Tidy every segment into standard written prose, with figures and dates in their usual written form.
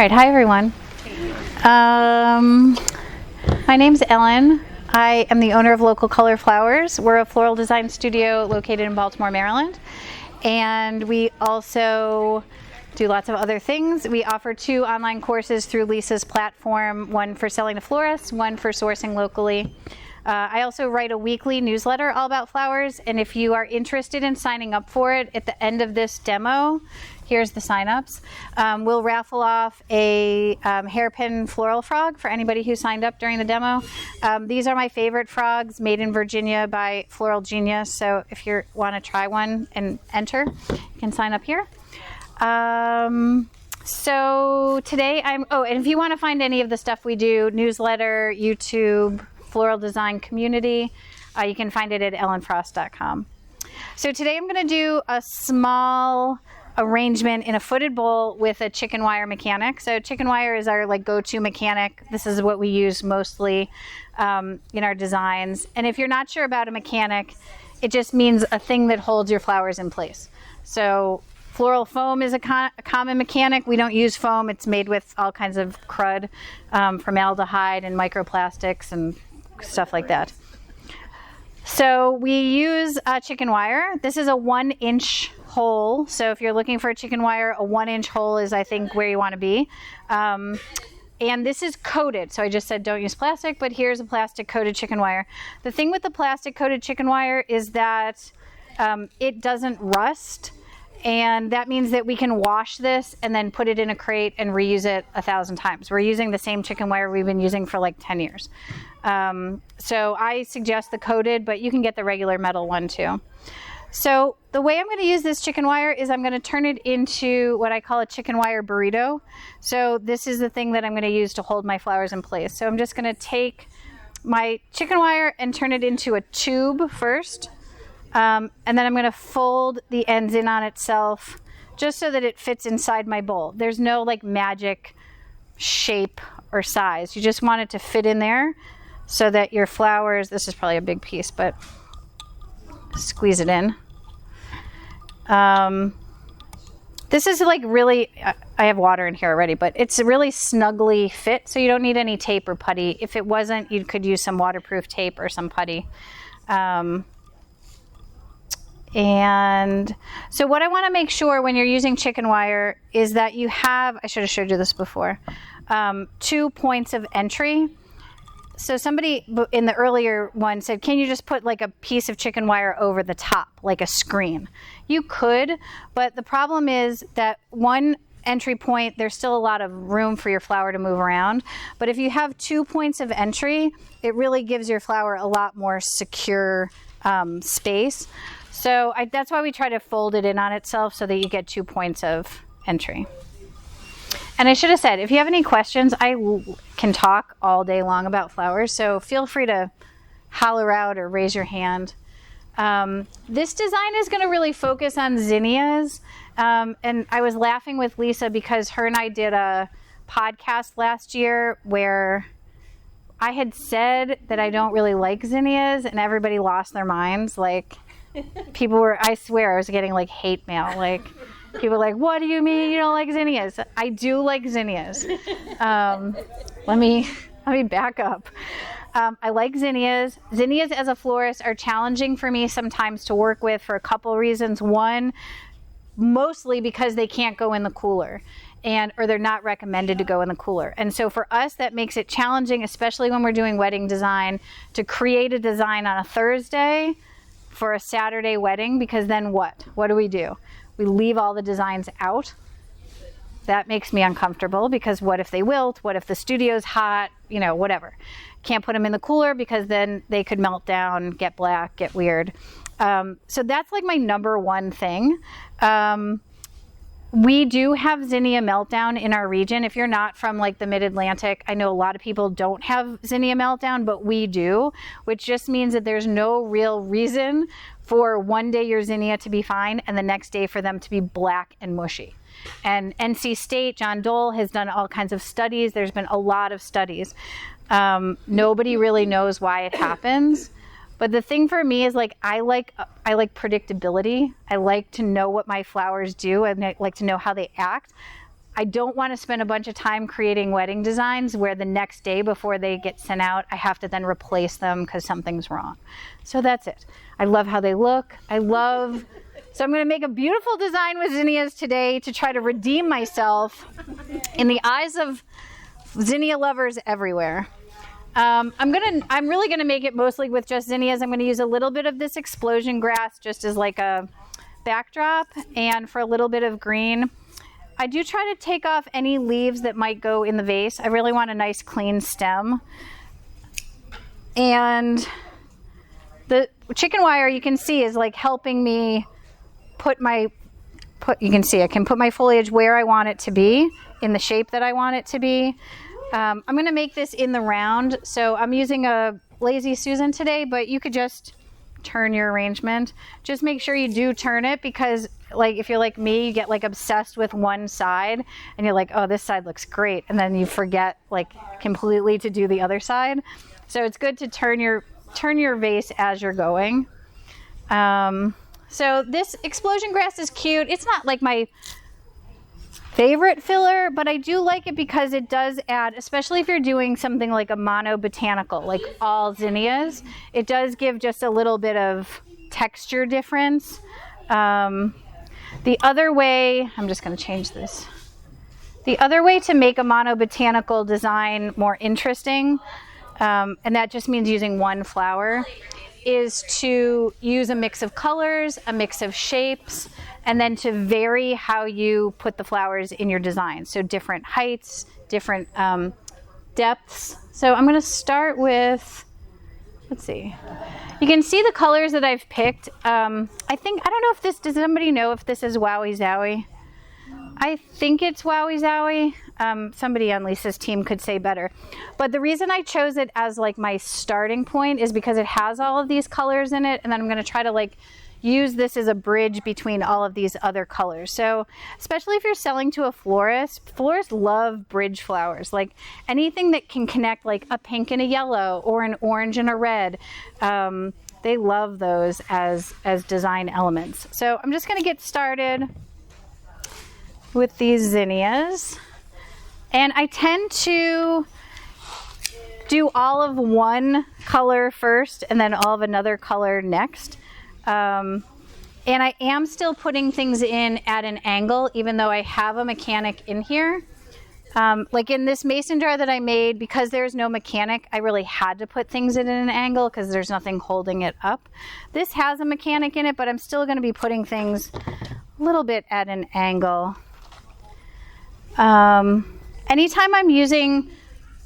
right, hi everyone. My name's Ellen. I am the owner of Local Color Flowers. We're a floral design studio located in Baltimore, Maryland. And we also do lots of other things. We offer 2 online courses through Lisa's platform, one for selling to florists, one for sourcing locally. I also write a weekly newsletter all about flowers, and if you are interested in signing up for it, at the end of this demo, here's the signups. We'll raffle off a hairpin floral frog for anybody who signed up during the demo. These are my favorite frogs, made in Virginia by Floral Genius, so if you want to try one and enter, you can sign up here. So today and if you want to find any of the stuff we do, newsletter, YouTube, floral design community, you can find it at ellenfrost.com. So today I'm going to do a small arrangement in a footed bowl with a chicken wire mechanic. So chicken wire is our go-to mechanic. This is what we use mostly in our designs. And if you're not sure about a mechanic, it just means a thing that holds your flowers in place. So floral foam is a common mechanic. We don't use foam. It's made with all kinds of crud, formaldehyde and microplastics and stuff like that. So we use chicken wire. This is a 1-inch hole. So if you're looking for a chicken wire, a 1-inch hole is, I think, where you want to be. And this is coated. So I just said don't use plastic, but here's a plastic coated chicken wire. The thing with the plastic coated chicken wire is that it doesn't rust. And that means that we can wash this and then put it in a crate and reuse it 1,000 times. We're using the same chicken wire we've been using for 10 years. So I suggest the coated, but you can get the regular metal one too. So the way I'm going to use this chicken wire is I'm going to turn it into what I call a chicken wire burrito. So this is the thing that I'm going to use to hold my flowers in place. So I'm just going to take my chicken wire and turn it into a tube first. And then I'm going to fold the ends in on itself just so that it fits inside my bowl. There's no magic shape or size. You just want it to fit in there so that your flowers, this is probably a big piece, but squeeze it in. This is really, I have water in here already, but it's a really snugly fit, so you don't need any tape or putty. If it wasn't, you could use some waterproof tape or some putty. And so what I want to make sure when you're using chicken wire is that you have, I should have showed you this before, 2 points of entry. So somebody in the earlier one said, can you just put a piece of chicken wire over the top, like a screen? You could, but the problem is that one entry point, there's still a lot of room for your flower to move around. But if you have 2 points of entry, it really gives your flower a lot more secure space. So that's why we try to fold it in on itself so that you get 2 points of entry. And I should have said, if you have any questions, I can talk all day long about flowers, so feel free to holler out or raise your hand. This design is going to really focus on zinnias. And I was laughing with Lisa because her and I did a podcast last year where I had said that I don't really like zinnias, and everybody lost their minds. People were, I swear, I was getting hate mail. People were what do you mean you don't like zinnias? I do like zinnias. Let me back up. I like zinnias. Zinnias as a florist are challenging for me sometimes to work with for a couple reasons. One, mostly because they can't go in the cooler. Or they're not recommended to go in the cooler. And so for us, that makes it challenging, especially when we're doing wedding design, to create a design on a Thursday for a Saturday wedding, because then what? What do? We leave all the designs out. That makes me uncomfortable because what if they wilt? What if the studio's hot? Whatever. Can't put them in the cooler because then they could melt down, get black, get weird. So that's my number one thing. We do have zinnia meltdown in our region. If you're not from the mid-Atlantic, I know a lot of people don't have zinnia meltdown, but we do, which just means that there's no real reason for one day your zinnia to be fine and the next day for them to be black and mushy. And NC State, John Dole, has done all kinds of studies. There's been a lot of studies. Nobody really knows why it happens. But the thing for me is I like predictability. I like to know what my flowers do, and I like to know how they act. I don't want to spend a bunch of time creating wedding designs where the next day before they get sent out, I have to then replace them because something's wrong. So that's it. I love how they look. So I'm going to make a beautiful design with zinnias today to try to redeem myself in the eyes of zinnia lovers everywhere. I'm really going to make it mostly with just zinnias. I'm going to use a little bit of this explosion grass just as like a backdrop, and for a little bit of green. I do try to take off any leaves that might go in the vase. I really want a nice clean stem. And the chicken wire, you can see, is like helping me you can see I can put my foliage where I want it to be, in the shape that I want it to be. I'm going to make this in the round, so I'm using a Lazy Susan today, but you could just turn your arrangement. Just make sure you do turn it, because like if you're like me, you get like obsessed with one side and you're like, oh, this side looks great, and then you forget like completely to do the other side. So it's good to turn your vase as you're going. So this explosion grass is cute. It's not like my favorite filler, but I do like it because it does add, especially if you're doing something like a mono botanical, like all zinnias, it does give just a little bit of texture difference. The other way, I'm just going to change this. The other way to make a mono botanical design more interesting, and that just means using one flower, is to use a mix of colors, a mix of shapes, and then to vary how you put the flowers in your design. So different heights, different depths. So I'm going to start with, let's see. You can see the colors that I've picked. I don't know if this, does somebody know if this is Wowie Zowie? I think it's Wowie Zowie. Somebody on Lisa's team could say better. But the reason I chose it as like my starting point is because it has all of these colors in it, and then I'm going to try to like use this as a bridge between all of these other colors. So especially if you're selling to a florist, florists love bridge flowers. Like anything that can connect like a pink and a yellow or an orange and a red. They love those as design elements. So I'm just going to get started with these zinnias. And I tend to do all of one color first and then all of another color next. And I am still putting things in at an angle, even though I have a mechanic in here. Like in this mason jar that I made, because there's no mechanic, I really had to put things in an angle because there's nothing holding it up. This has a mechanic in it, but I'm still going to be putting things a little bit at an angle. Anytime I'm using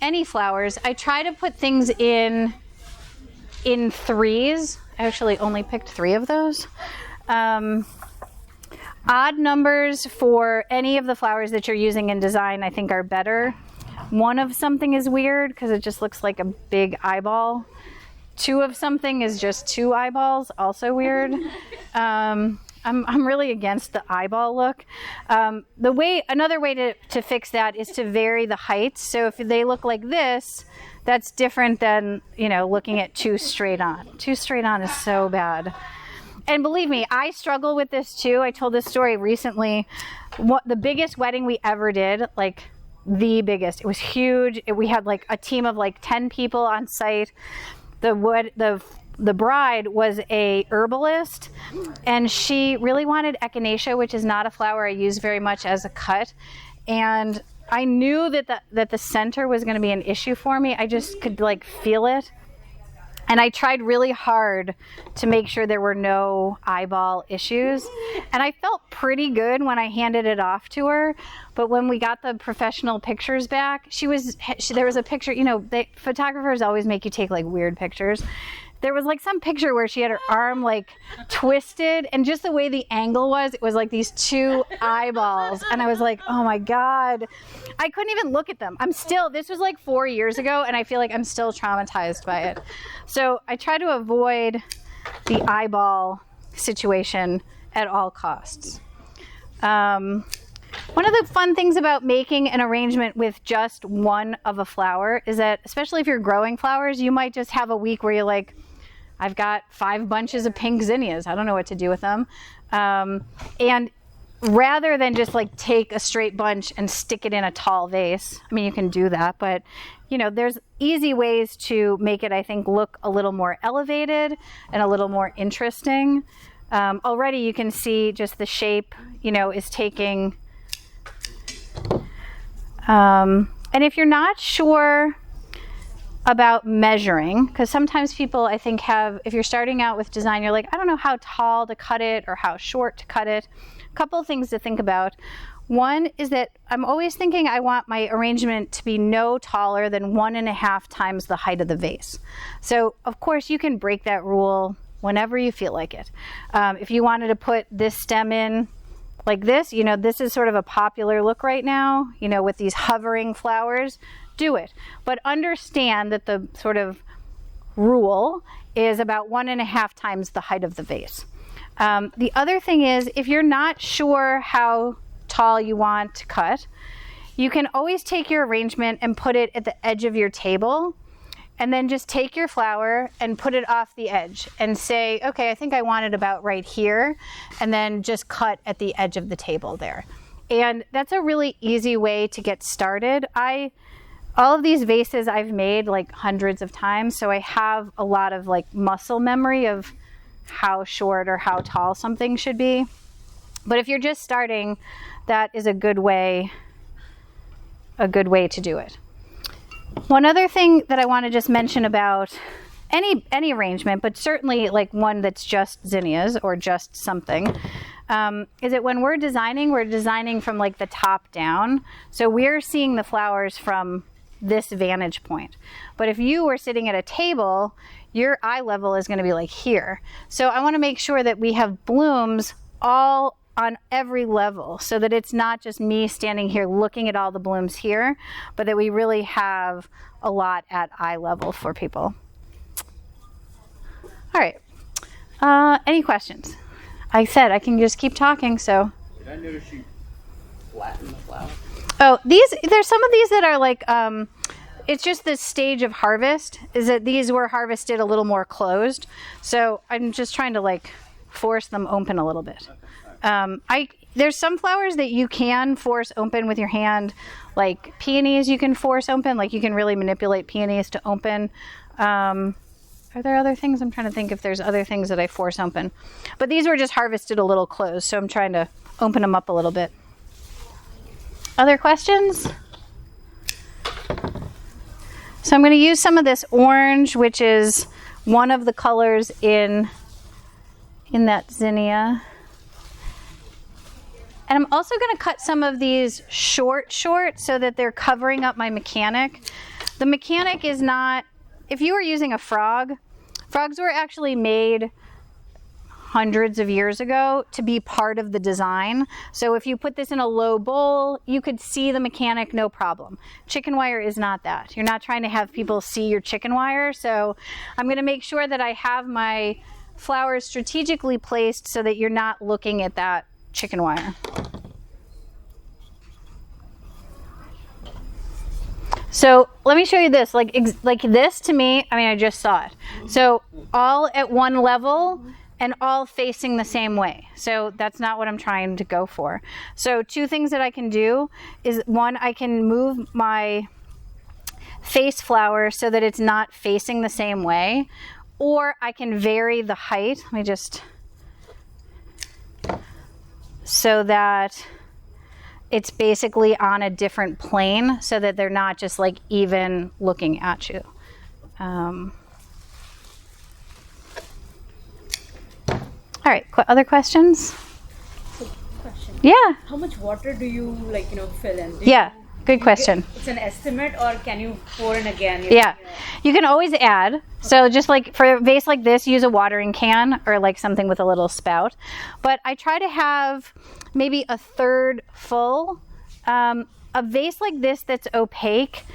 any flowers, I try to put things in threes. I actually only picked 3 of those. Odd numbers for any of the flowers that you're using in design, I think, are better. 1 of something is weird because it just looks like a big eyeball. 2 of something is just 2 eyeballs, also weird. I'm really against the eyeball look. Another way to fix that is to vary the heights. So if they look like this, that's different than, looking at 2 straight on. 2 straight on is so bad. And believe me, I struggle with this too. I told this story recently. The biggest wedding we ever did, like the biggest, it was huge. We had like a team of like 10 people on site. The bride was a herbalist, and she really wanted echinacea, which is not a flower I use very much as a cut. And I knew that the center was going to be an issue for me. I just could like feel it. And I tried really hard to make sure there were no eyeball issues. And I felt pretty good when I handed it off to her. But when we got the professional pictures back, there was a picture, photographers always make you take like weird pictures. There was like some picture where she had her arm like twisted, and just the way the angle was, it was like these 2 eyeballs. And I was like, oh my God, I couldn't even look at them. This was like 4 years ago, and I feel like I'm still traumatized by it. So I try to avoid the eyeball situation at all costs. One of the fun things about making an arrangement with just one of a flower is that, especially if you're growing flowers, you might just have a week where you're like, I've got 5 bunches of pink zinnias. I don't know what to do with them. And rather than just like take a straight bunch and stick it in a tall vase. I mean, you can do that, but you know, there's easy ways to make it, I think, look a little more elevated and a little more interesting. Already you can see just the shape, you know, is taking, and if you're not sure about measuring, because sometimes people, I think, if you're starting out with design, you're like, I don't know how tall to cut it or how short to cut it. A couple of things to think about. One is that I'm always thinking I want my arrangement to be no taller than 1.5 times the height of the vase. So of course you can break that rule whenever you feel like it. If you wanted to put this stem in like this, you know, this is sort of a popular look right now, you know, with these hovering flowers, do it. But understand that the sort of rule is about 1.5 times the height of the vase. The other thing is, if you're not sure how tall you want to cut, you can always take your arrangement and put it at the edge of your table, and then just take your flower and put it off the edge and say, okay, I think I want it about right here, and then just cut at the edge of the table there. And that's a really easy way to get started. All of these vases I've made like hundreds of times, so I have a lot of like muscle memory of how short or how tall something should be. But if you're just starting, that is a good way to do it. One other thing that I want to just mention about any arrangement, but certainly like one that's just zinnias or just something, is that when we're designing from like the top down. So we're seeing the flowers from this vantage point. But if you were sitting at a table, your eye level is going to be like here. So I want to make sure that we have blooms all on every level, so that it's not just me standing here looking at all the blooms here, but that we really have a lot at eye level for people. All right. Any questions? I said I can just keep talking, so. Did I notice you flatten the flower? Oh, there's some of these that are like, it's just the stage of harvest, is that these were harvested a little more closed. So I'm just trying to like force them open a little bit. There's some flowers that you can force open with your hand, like peonies you can force open, like you can really manipulate peonies to open. Are there other things? I'm trying to think if there's other things that I force open. But these were just harvested a little closed, so I'm trying to open them up a little bit. Other questions? So I'm going to use some of this orange, which is one of the colors in that zinnia. And I'm also going to cut some of these short so that they're covering up my mechanic. The mechanic is not, if you were using a frog, frogs were actually made hundreds of years ago to be part of the design. So if you put this in a low bowl, you could see the mechanic, no problem. Chicken wire is not that. You're not trying to have people see your chicken wire. So I'm going to make sure that I have my flowers strategically placed so that you're not looking at that chicken wire. So let me show you this, like this to me, I mean, I just saw it. So all at one level and all facing the same way. So that's not what I'm trying to go for. So two things that I can do is, one, I can move my face flower so that it's not facing the same way, or I can vary the height. Let me just, so that it's basically on a different plane so that they're not just like even looking at you. All right, other questions? So, question. Yeah. How much water do you fill in? Good question. It's an estimate, or can you pour in again? Yeah, you can always add. So just like for a vase like this, use a watering can or like something with a little spout. But I try to have maybe a third full. A vase like this that's opaque,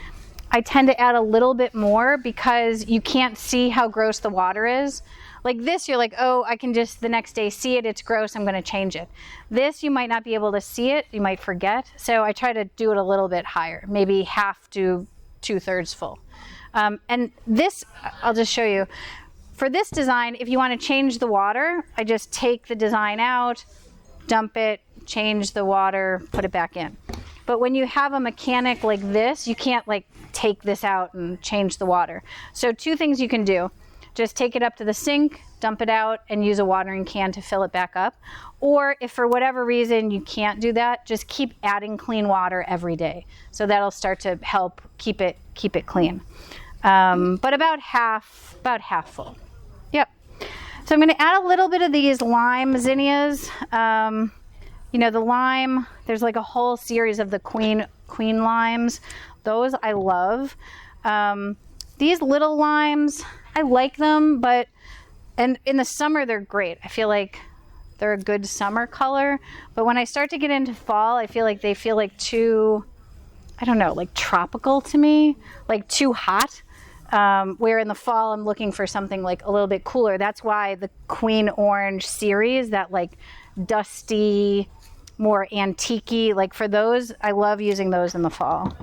I tend to add a little bit more because you can't see how gross the water is. Like this, you're like, oh, I can just the next day see it, it's gross, I'm going to change it. This, you might not be able to see it, you might forget. So I try to do it a little bit higher, maybe half to 2/3 full. And this, I'll just show you. For this design, if you want to change the water, I just take the design out, dump it, change the water, put it back in. But when you have a mechanic like this, you can't like take this out and change the water. So 2 things you can do. Just take it up to the sink, dump it out, and use a watering can to fill it back up. Or if for whatever reason you can't do that, just keep adding clean water every day. So that'll start to help keep it clean. But about half full. Yep. So I'm going to add a little bit of these lime zinnias. You know, the lime, there's like a whole series of the queen limes. Those I love. These little limes, I like them, and in the summer they're great. I feel like they're a good summer color. But when I start to get into fall, I feel like they feel like too, I don't know, like tropical to me, like too hot. Where in the fall I'm looking for something like a little bit cooler. That's why the Queen Orange series, that like dusty, more antique-y, like for those, I love using those in the fall.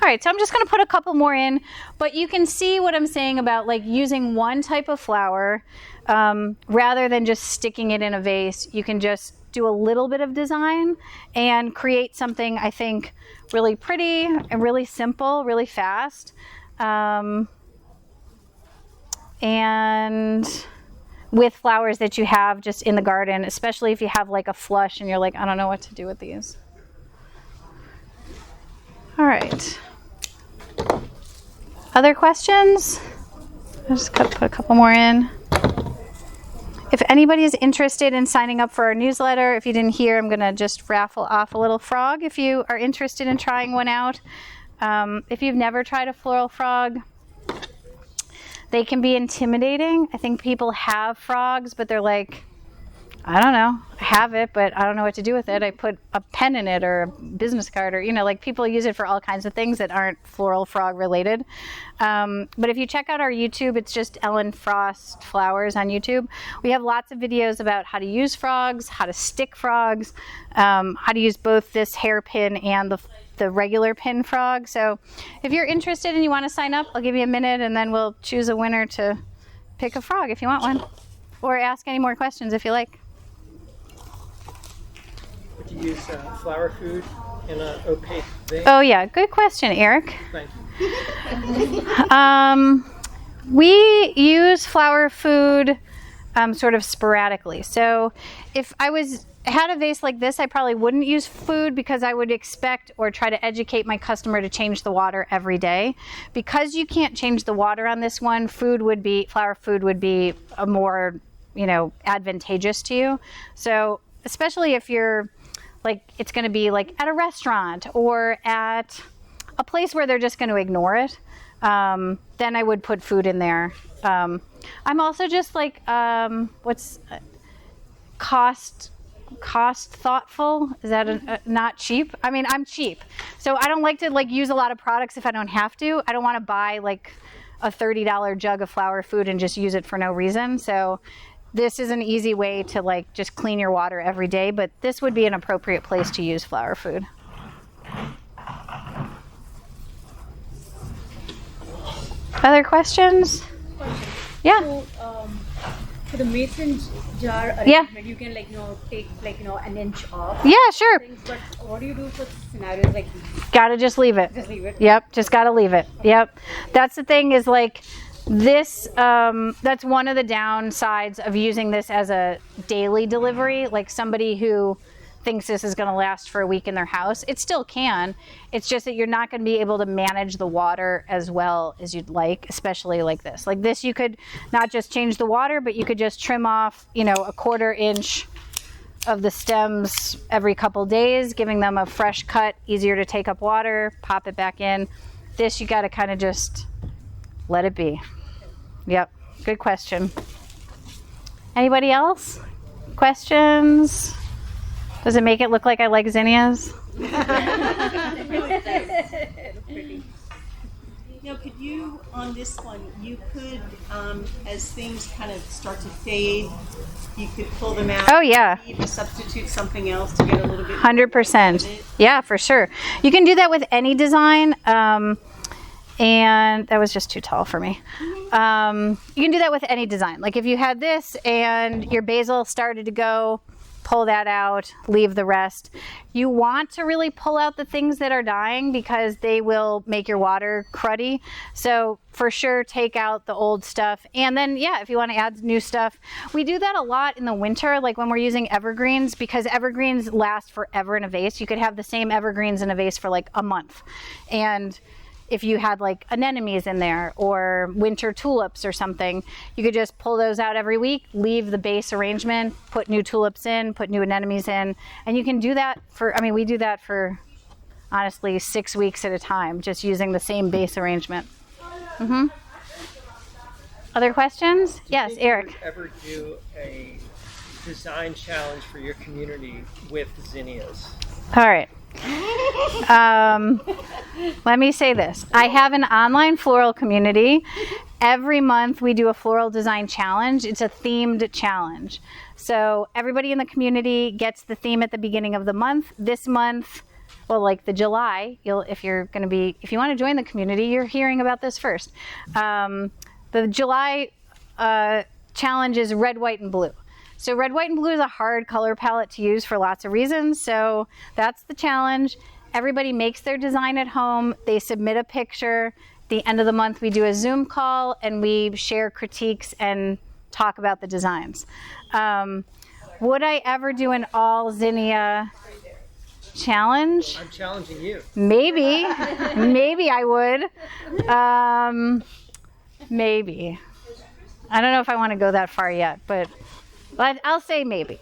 All right, so I'm just going to put a couple more in, but you can see what I'm saying about like using one type of flower rather than just sticking it in a vase. You can just do a little bit of design and create something, I think, really pretty and really simple, really fast. And with flowers that you have just in the garden, especially if you have like a flush and you're like, I don't know what to do with these. All right. Other questions? I'll just put a couple more in. If anybody is interested in signing up for our newsletter, if you didn't hear, I'm going to just raffle off a little frog if you are interested in trying one out. If you've never tried a floral frog, they can be intimidating. I think people have frogs, but they're like, I don't know, I have it, but I don't know what to do with it. I put a pen in it or a business card, or, you know, like people use it for all kinds of things that aren't floral frog related. But if you check out our YouTube, it's just Ellen Frost Flowers on YouTube. We have lots of videos about how to use frogs, how to stick frogs, how to use both this hairpin and the regular pin frog. So if you're interested and you want to sign up, I'll give you a minute and then we'll choose a winner to pick a frog if you want one, or ask any more questions if you like. Would you use flower food in an opaque vase? Oh yeah, good question, Eric. Thank you. We use flower food sort of sporadically. So if I had a vase like this, I probably wouldn't use food because I would expect or try to educate my customer to change the water every day. Because you can't change the water on this one, flower food would be a more, advantageous to you. So especially if you're like, it's going to be like at a restaurant or at a place where they're just going to ignore it, then I would put food in there. I'm also just like, what's cost thoughtful? Is that not cheap? I mean, I'm cheap, so I don't like to like use a lot of products if I don't have to. I don't want to buy like a $30 jug of flower food and just use it for no reason. So this is an easy way to like just clean your water every day, but this would be an appropriate place to use flower food. Other questions? Yeah. So, for the mason jar arrangement, Yeah. you can take an inch off. Yeah, sure. Things, but what do you do for scenarios like these? Gotta just leave it. Just leave it. Yep, just gotta leave it. Yep. That's the thing is like this, that's one of the downsides of using this as a daily delivery, like somebody who thinks this is gonna last for a week in their house. It still can. It's just that you're not gonna be able to manage the water as well as you'd like, especially like this. Like this, you could not just change the water, but you could just trim off, a 1/4 inch of the stems every couple days, giving them a fresh cut, easier to take up water, pop it back in. This, you gotta kind of just let it be. Yep, good question. Anybody else? Questions? Does it make it look like I like zinnias? Now, could you, on this one, you could, as things kind of start to fade, you could pull them out. Oh, yeah. Maybe substitute something else to get a little bit 100%. Yeah, for sure. You can do that with any design. And that was just too tall for me. You can do that with any design. Like if you had this and your basil started to go, pull that out, leave the rest. You want to really pull out the things that are dying because they will make your water cruddy. So for sure, take out the old stuff. And then, yeah, if you want to add new stuff, we do that a lot in the winter, like when we're using evergreens, because evergreens last forever in a vase. You could have the same evergreens in a vase for like a month. And if you had like anemones in there or winter tulips or something, you could just pull those out every week, leave the base arrangement, put new tulips in, put new anemones in, and you can do that for, I mean, we do that for honestly 6 weeks at a time, just using the same base arrangement. Other questions? Yes, Eric. Would you ever do a design challenge for your community with zinnias? All right. Let me say this. I have an online floral community. Every month we do a floral design challenge. It's a themed challenge. So everybody in the community gets the theme at the beginning of the month. This month, well, like the July, if you want to join the community, you're hearing about this first. The July challenge is red, white, and blue. So red, white, and blue is a hard color palette to use for lots of reasons. So that's the challenge. Everybody makes their design at home. They submit a picture. At the end of the month, we do a Zoom call and we share critiques and talk about the designs. Would I ever do an all zinnia challenge? I'm challenging you. Maybe. Maybe I would. Maybe. I don't know if I want to go that far yet, but I'll say maybe.